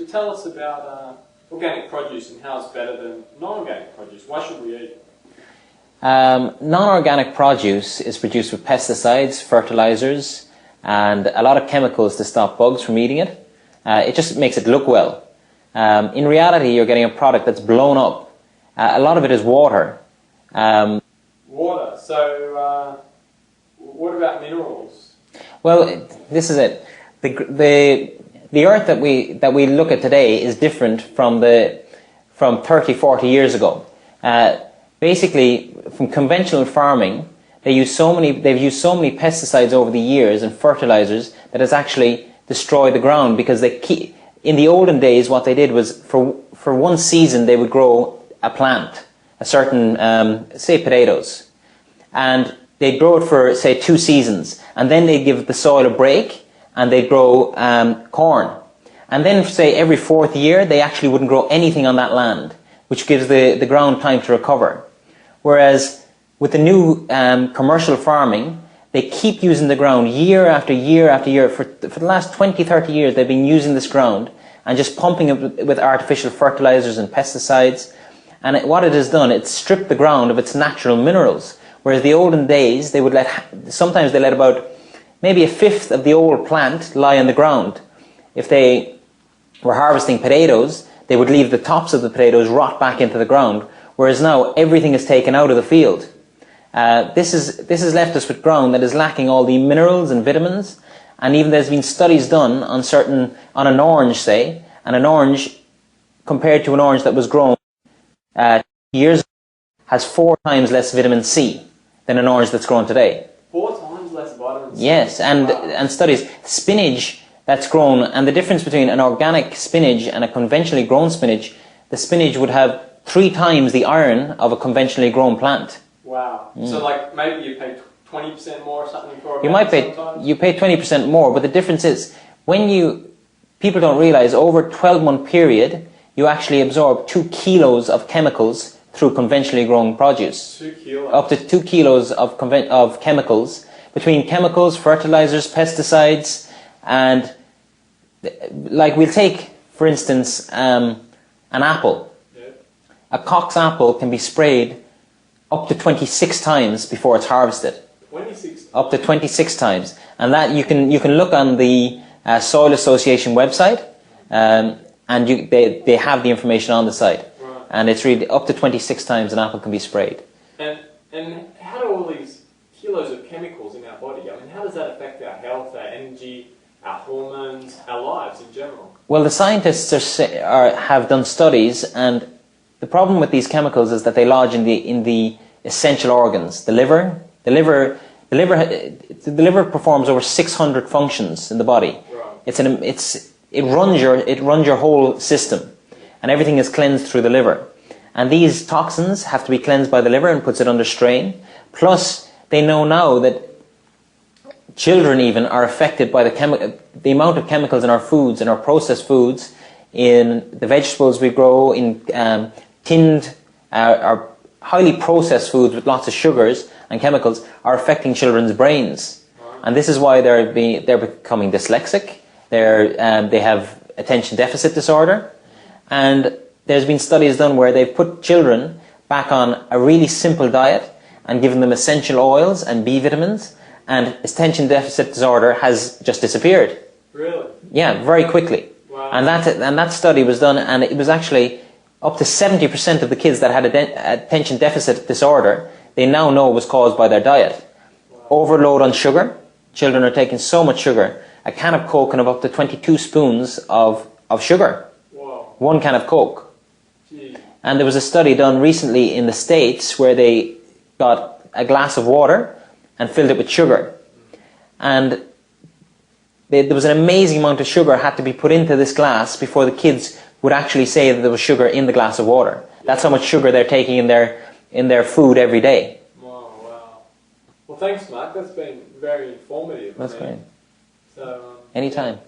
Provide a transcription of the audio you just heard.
tell us about organic produce and how it's better than non-organic produce. Why should we eat it? Non-organic produce is produced with pesticides, fertilizers, and a lot of chemicals to stop bugs from eating it. It just makes it look well. In reality, you're getting a product that's blown up. A lot of it is water. Water. So, what about minerals? Well, this is it. The earth that we look at today is different from 30, 40 years ago. Basically, from conventional farming, they've used so many pesticides over the years and fertilizers that it's actually destroyed the ground, because in the olden days what they did was for one season they would grow a plant, a certain say potatoes, and they'd grow it for say 2 seasons, and then they'd give the soil a break and they'd grow corn, and then say every 4th year they actually wouldn't grow anything on that land, which gives the ground time to recover. Whereas with the new commercial farming, they keep using the ground year after year after year. For the last 20, 30 years, they've been using this ground and just pumping it with artificial fertilizers and pesticides. And what it has done, it's stripped the ground of its natural minerals. Whereas the olden days, sometimes they let about maybe 1/5 of the old plant lie on the ground. If they were harvesting potatoes, they would leave the tops of the potatoes rot back into the ground. Whereas now everything is taken out of the field. This has left us with ground that is lacking all the minerals and vitamins, and even there's been studies done on an orange, say, and an orange compared to an orange that was grown years ago has 4 times less vitamin C than an orange that's grown today. 4 times less vitamin C? Yes, and studies, spinach that's grown, and the difference between an organic spinach and a conventionally grown spinach, the spinach would have 3 times the iron of a conventionally grown plant. Wow. So like maybe you pay 20% more or something for you pay 20% more, but the difference is people don't realize over a 12-month period you actually absorb 2 kilos of chemicals through conventionally grown produce. 2 kilos. Up to 2 kilos of chemicals, between chemicals, fertilizers, pesticides, and like we'll take for instance an apple. A Cox apple can be sprayed up to 26 times before it's harvested. 26? Up to 26 times. And that you can look on the Soil Association website, and they have the information on the site. Right. And it's really up to 26 times an apple can be sprayed. And how do all these kilos of chemicals in our body, I mean, how does that affect our health, our energy, our hormones, our lives in general? Well, the scientists have done studies, and the problem with these chemicals is that they lodge in the essential organs. The liver performs over 600 functions in the body. Right. It runs your whole system, and everything is cleansed through the liver. And these toxins have to be cleansed by the liver and puts it under strain. Plus, they know now that children even are affected by the amount of chemicals in our foods, in our processed foods, in the vegetables we grow, in tinned, or highly processed foods with lots of sugars and chemicals are affecting children's brains. And this is why they're becoming dyslexic. They have attention deficit disorder. And there's been studies done where they've put children back on a really simple diet and given them essential oils and B vitamins, and attention deficit disorder has just disappeared. Really? Yeah, very quickly. Wow. And that study was done, and it was actually up to 70% of the kids that had attention deficit disorder, they now know was caused by their diet. Wow. Overload on sugar. Children are taking so much sugar. A can of Coke can have up to 22 spoons of sugar. Wow. 1 can of Coke. Gee. And there was a study done recently in the States where they got a glass of water and filled it with sugar. And there was an amazing amount of sugar had to be put into this glass before the kids would actually say that there was sugar in the glass of water. That's how much sugar they're taking in their food every day. Wow. Well, thanks, Mark. That's been very informative. That's great. So, Anytime.